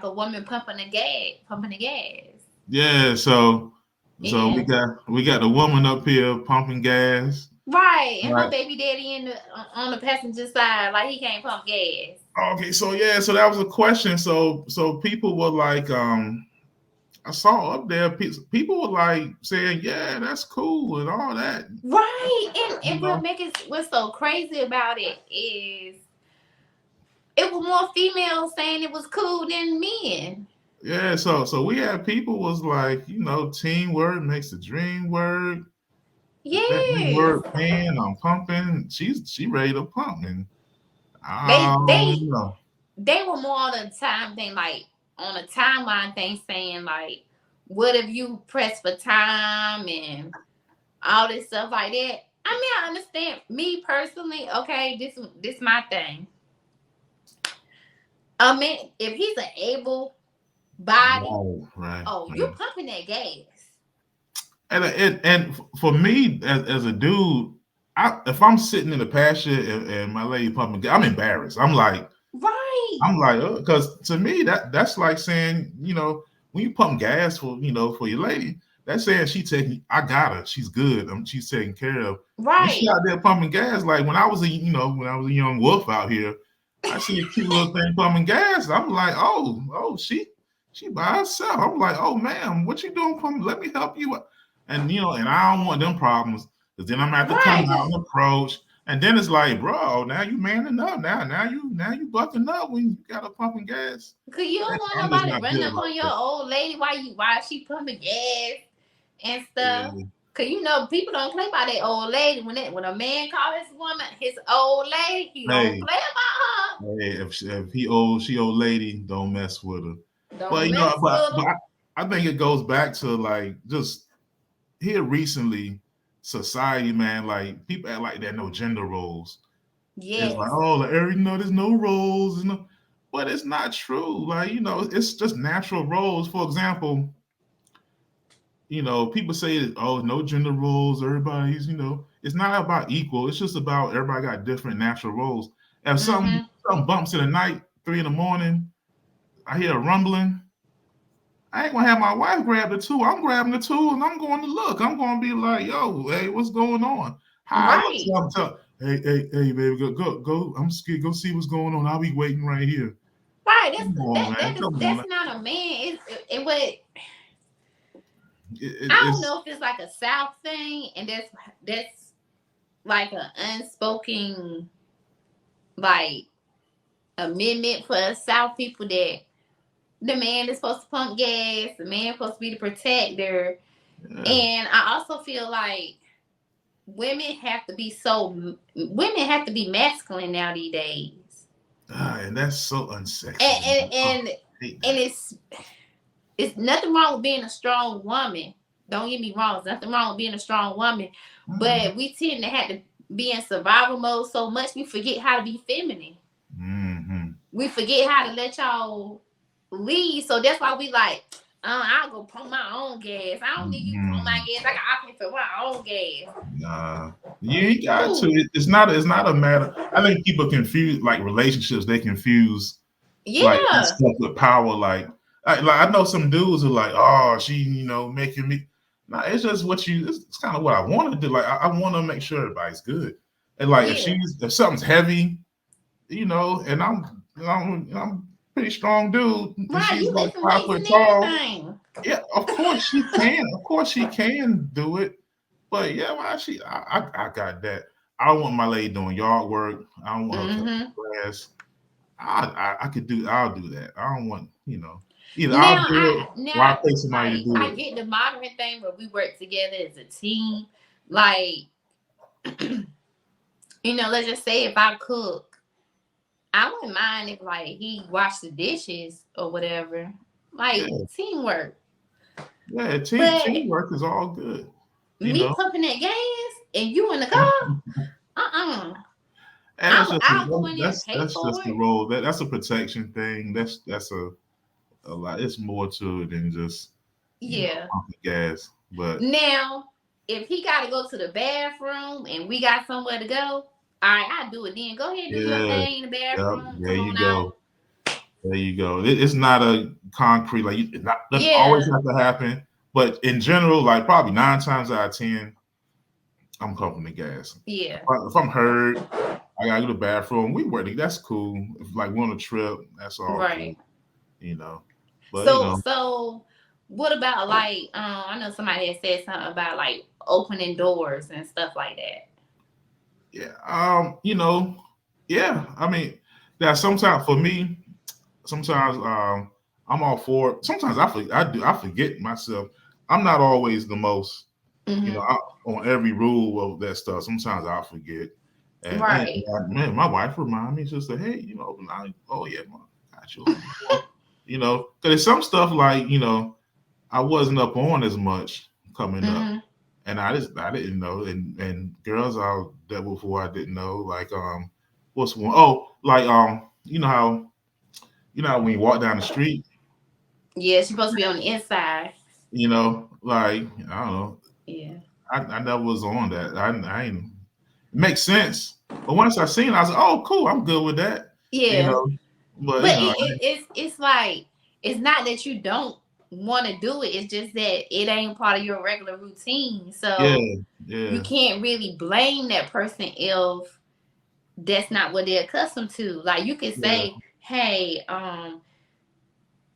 a woman pumping the gas. Yeah, so we And got the woman up here pumping gas. right, and her Right. baby daddy in the on the passenger side, like he can't pump gas. Okay, so yeah, so that was a question. So people were like, I saw up there people were like saying, yeah, that's cool and all that. Right, You and what know? make it what's so crazy about it is it was more females saying it was cool than men. Yeah, so we had people was like, teamwork makes the dream work. Let me Yes, work, man. I'm pumping. She ready to pump, and they I they don't know. they were more on the time thing, like on a timeline thing, saying like, what if you press for time and all this stuff like that. I mean, I understand. Me personally, okay, this my thing. I mean, if he's an able body, Right, right, oh, you right. pumping that gas. And for me as a dude, if I'm sitting in the pasture and my lady pumping, I'm embarrassed. Right. I'm like, because to me that's like saying, when you pump gas for your lady, that's saying I got her, she's good, she's taken care of. When she Right. out there pumping gas, like when I was a young wolf out here, I see a cute little thing pumping gas. I'm like, oh, she by herself. I'm like, oh, ma'am, what you doing pumping? Let me help you. And and I don't want them problems because then I'm at to come Right. out and approach. And then it's like, bro, now you manning up. Now you bucking up when you got a pumping gas. Cause you don't want I'm just nobody not running good up like on your that. old lady while she pumping gas and stuff. Yeah. Cause people don't play by their old lady. When a man call his woman his old lady, he don't Hey, play about hey, if he old, she old lady, don't mess with her. her. But Don't mess with her. I think it goes back to like just here recently, society, man. Like people act like there are no gender roles. It's like, Yes. oh, like there's no roles, but it's not true. Like, it's just natural roles. For example, people say, oh, no gender roles, everybody's, it's not about equal. It's just about everybody got different natural roles. If Mm-hmm. something bumps in the night, 3 in the morning, I hear a rumbling. I ain't gonna have my wife grab the tool. I'm grabbing the tool and I'm going to look. I'm gonna be like, yo, hey, what's going on? How I look, Right. hey, baby, go. I'm scared. Go see what's going on. I'll be waiting right here. Right. Come on, man. Come on. That's not a man. It what It, I don't it's know if it's like a South thing, and that's like an unspoken like amendment for us South people that the man is supposed to pump gas, the man is supposed to be the protector, yeah. and I also feel like women have to be masculine now these days, And that's so unsexy and to me. and Oh, and, I hate and that. it's nothing wrong with being a strong woman. Don't get me wrong. There's nothing wrong with being a strong woman. Mm-hmm. But we tend to have to be in survival mode so much we forget how to be feminine. Mm-hmm. We forget how to let y'all lead. So that's why we like, I'll go pump my own gas. I don't need you to pump my Mm-hmm. gas. I pay for my own gas. Nah, you ain't got to. Ooh, It's not. It's not a matter. I think people confuse like relationships. They confuse like that yeah. stuff with power. Like I know some dudes are like, oh, she, making me. Nah, it's just what you. It's kind of what I want to do. Like I want to make sure everybody's good. And like Yeah. if something's heavy, and I'm pretty strong dude, and Right. she's You like lift some 5 foot weights and tall. everything. Yeah, of course she can. Of course she can do it. But yeah, well, I got that. I don't want my lady doing yard work. I don't want her cutting Mm-hmm. grass. I could do. I'll do that. I don't want either I'll Now do it or I pay somebody to do I it. get the modern thing where we work together as a team. Like, let's just say if I cook, I wouldn't mind if like he washed the dishes or whatever. Like Yeah, teamwork. yeah. But Teamwork is all good. You me know, pumping that gas and you in the car, uh-uh. and it's just I'll go in there and pay that's for just the it. role. That's a protection thing. That's a lot. It's more to it than just Yeah. pumping gas. But Now, if he got to go to the bathroom and we got somewhere to go, all right, I'll do it then. Go ahead and do your yeah, thing in the yep, bathroom. there Come you on out. go. There you go. It's not a concrete like it not doesn't always Yeah, have to happen, but in general, like probably 9 times out of 10, I'm pumping the gas. yeah, If I'm hurt, I gotta go to the bathroom. We work. That's cool. If like we're on a trip, that's all cool. right. You know, but So what about like I know somebody had said something about like opening doors and stuff like that. yeah, yeah. I mean, that sometimes for me, sometimes I'm all for it. Sometimes I forget myself. I'm not always the most, Hmm. on every rule of that stuff. Sometimes I forget. And Right. man, my wife remind me, she said, "Hey, oh yeah, mom, got you." Because there's some stuff like I wasn't up on as much coming up, Hmm. and I didn't know, and girls out there before I didn't know, like what's one? Oh, like how when you walk down the street, Yeah, she's supposed to be on the inside. like I don't know, Yeah. I never was on that. I ain't. It makes sense, but once I seen it, I was like, oh, cool, I'm good with that, you Yeah. know. But But it's like it's not that you don't want to do it. It's just that it ain't part of your regular routine. yeah, So you yeah, can't really blame that person if that's not what they're accustomed to. Like you can yeah, say, "Hey,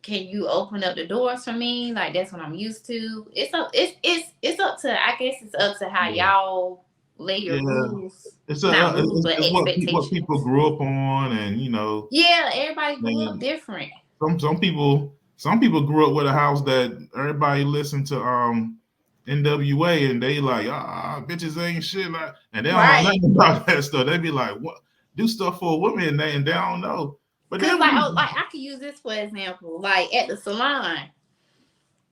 can you open up the doors for me? Like that's what I'm used to." It's up to I guess it's up to how yeah, y'all lay your yeah. rules, It's not rules, but it's what people expectations. grew up on, and Yeah, everybody grew up and different. some people grew up with a house that everybody listened to NWA, and they like bitches ain't shit, like, and they don't know Right. nothing about that stuff. They be like, what, do stuff for a woman, and they don't know. But Cause then like, when oh, like I could use this for example. Like at the salon,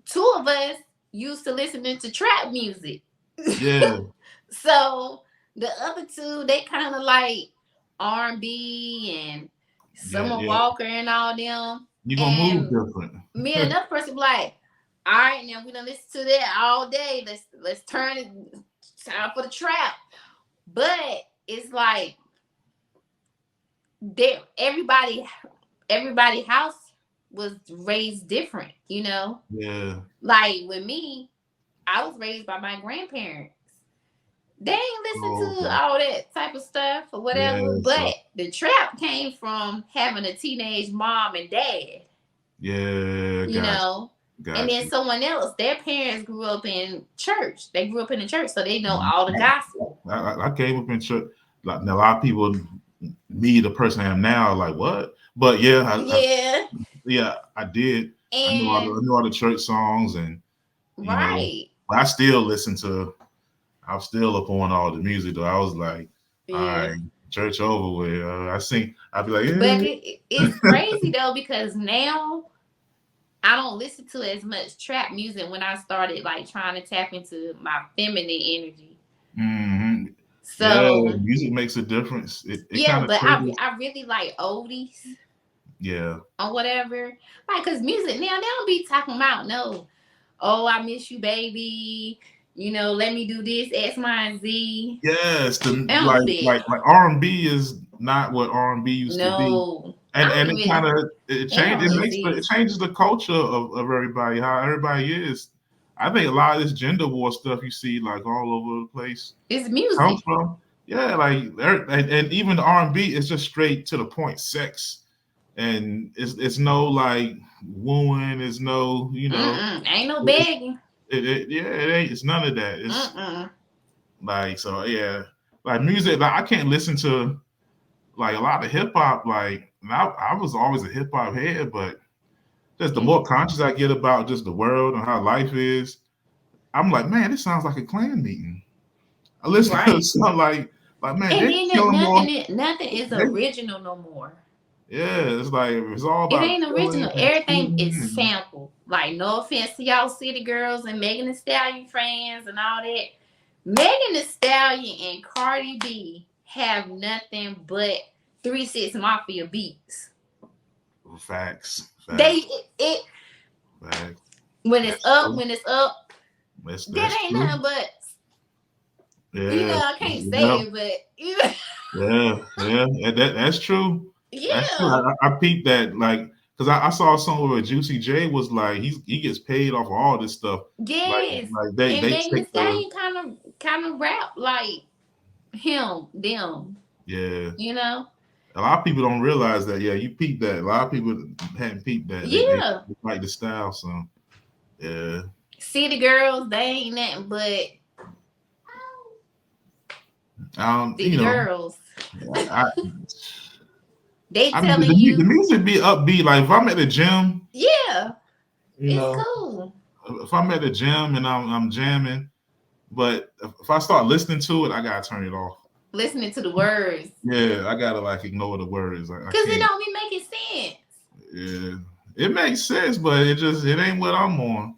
two of us used to listening to trap music. yeah, So the other two, they kind of like R&B and yeah, Summer yeah, Walker and all them. you're gonna move And different. me and another person be like, all right, now we done listen to that all day. Let's turn it time for the trap. But it's like there everybody house was raised different, you know? Yeah, Like with me, I was raised by my grandparents. They ain't listen oh, to okay. all that type of stuff or Yeah, whatever. But so the trap came from having a teenage mom and dad, yeah, you know. And got then you. someone else, their parents grew up in church. They grew up in the church, so they know Mhm. all the gospel. I came up in church. Like, now, a lot of people, me, the person I am now, are like, what? But yeah, Yeah. yeah, I did. I And knew all the church songs, and you know, right. but I still listen to. I was still up on all the music though. I was like, all Yeah. right, church over with. I sing. I'd be like, But it's crazy though because now I don't listen to as much trap music when I started like trying to tap into my feminine energy. hmm yeah, So music makes a difference. It yeah, kind of but triggers. I really like oldies Yeah, or whatever. Like, cause music now they don't be talking about no, oh I miss you, baby. You know, let me do this X, Y, and Z. yes, They don't do that. like R&B is not what R&B used to be, No, I and don't it even. kind of it They change don't it exist. changes the culture of everybody, how everybody is. I think a lot of this gender war stuff you see like all over the place It's comes music. from, yeah, like and even the R&B is just straight to the point, sex, and it's no like wooing, it's no Ain't no it's, begging. yeah, it ain't, it's none of that. It's Mm-mm. like, so yeah, like music. Like I can't listen to like a lot of hip hop. Like I was always a hip hop head, but just the more conscious I get about just the world and how life is, I'm like, man, this sounds like a clan meeting. I listen to it Right. sound like man, And they're then killing more. nothing is They, original no more. yeah, it's like it's all It about ain't killing original. and Everything is shooting. sample. Like no offense to y'all city girls and Megan Thee Stallion fans and all that. Megan Thee Stallion and Cardi B have nothing but 3 6 Mafia beats. Facts, They facts, it facts. That's true. when it's up, That's that ain't true. nothing but Yeah, I can't say yeah, it, but you know, yeah, yeah. That's true. That's true. yeah. I peeped that. Like because I saw somewhere where Juicy J was like he gets paid off of all this stuff. Yes. Like And they Megan Thee take the Stallion kind of rap like them. yeah. You know? A lot of people don't realize that. Yeah, you peeped that. A lot of people hadn't peeped that. They Yeah. like the style. So yeah. City girls, they ain't nothing but city You know, girls. I, They I mean, telling the you, music be upbeat. Like if I'm at the gym, yeah, you it's know, cool. if I'm at the gym and I'm jamming, but if I start listening to it, I gotta turn it off. Listening to the words. Yeah, I gotta like ignore the words. I Cause it can't. don't be making sense. Yeah, it makes sense, but it ain't what I'm on.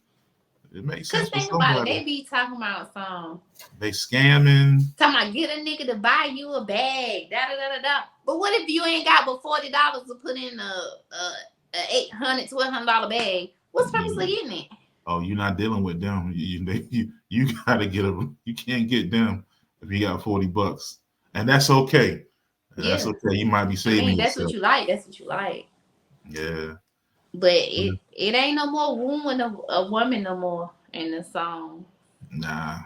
It makes Cause sense for think about it, somebody. they be talking about some They scamming. talking about get a nigga to buy you a bag, da da da da da. But what if you ain't got but $40 to put in a $800 to $1,200 bag? What's the purpose of getting it? Oh, you're not dealing with them. You gotta get them. You can't get them if you got $40, and that's okay. That's Yeah. okay. You might be I saving mean, that's yourself. what you like. That's what you like. Yeah. But it ain't no more wooing a woman no more in the song. Nah.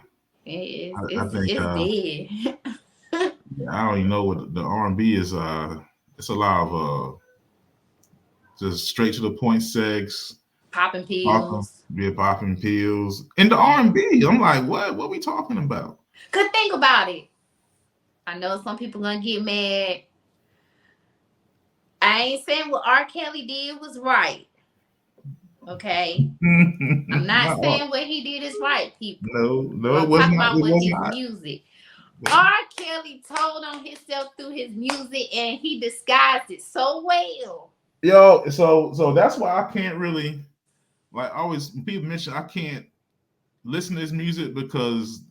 I think It's dead. I don't even know what the R&B is. It's a lot of just straight to the point sex, Popping pills. popping pills, and the R&B. I'm like, what we talking about? Cause think about it. I know some people gonna get mad. I ain't saying what R. Kelly did was right. Okay. I'm not saying what he did is right, people. No, I'm it was talking not. about It with was his not. music. R. Kelly told on himself through his music and he disguised it so well. Yo, so that's why I can't really like always people mention I can't listen to his music because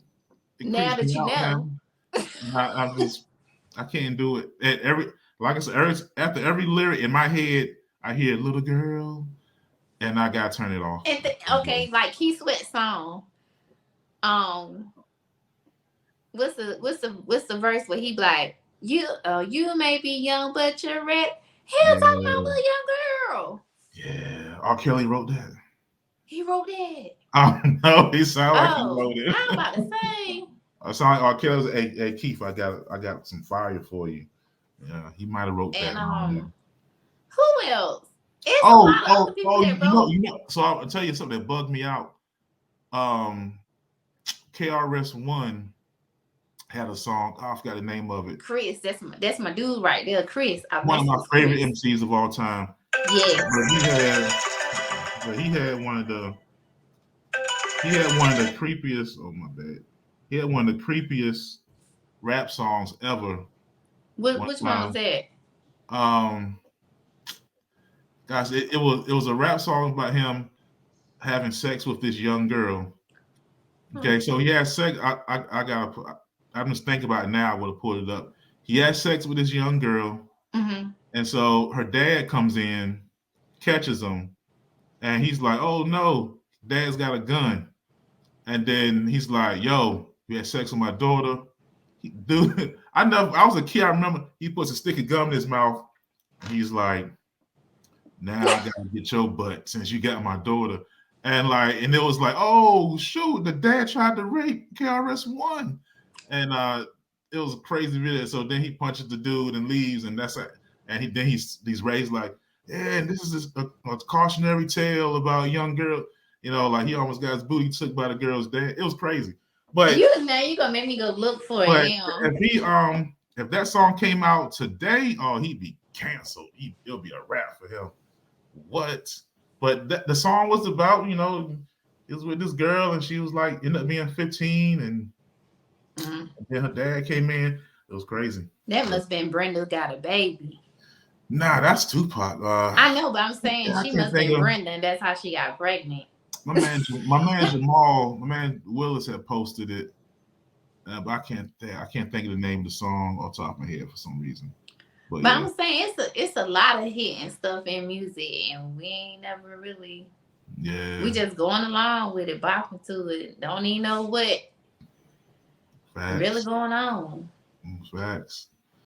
it Now creeps that me you out know. now. I'm just I can't do it. At every like I said, after every lyric in my head, I hear little girl, and I gotta turn it off. And okay, like Keith Sweat song. What's the verse where he be like, you may be young, but you're red. He was talking about a little young girl. Yeah, R. Kelly wrote that. He wrote it. Oh no, he sound like he wrote it. I'm about to say. I sound like R. Kelly's hey Keith, I got some fire for you. Yeah, he might have wrote that. And who else? It's a lot of other people that wrote. You know. So I'll tell you something that bugged me out. KRS-One had a song. I forgot the name of it. Chris, that's my dude right there. Chris, one of my favorite MCs of all time. Yeah, but he had one of the creepiest. Oh my bad. He had one of the creepiest rap songs ever. Which one was that? Guys, it was a rap song about him having sex with this young girl. Okay, so he had sex. I'm just thinking about it now. I would have pulled it up. He had sex with this young girl, and so her dad comes in, catches him, and he's like, "Oh no, Dad's got a gun." And then he's like, "Yo, you had sex with my daughter." Dude, I was a kid. I remember he puts a stick of gum in his mouth. He's like, "Now I gotta get your butt since you got my daughter." And it was like, "Oh shoot, the dad tried to rape KRS-One," and it was a crazy video. So then he punches the dude and leaves, and that's it. And he's raised like, "Yeah, and this is a cautionary tale about a young girl." You know, like he almost got his booty took by the girl's dad. It was crazy. But you gonna make me go look for it now. If that song came out today, oh, he'd be canceled. It'll be a rap for him. What? But the song was about, it was with this girl, and she was like ended up being 15, and then her dad came in. It was crazy. That must have been Brenda Got a Baby. Nah, that's Tupac. I know, but I'm saying she must have been Brenda, and that's how she got pregnant. My man Jamal, my man Willis had posted it, but I can't think of the name of the song off the top of my head for some reason. But yeah. I'm saying it's a lot of hitting stuff in music, and we ain't never really. Yeah. We just going along with it, bopping to it. Don't even know what really going on. Facts.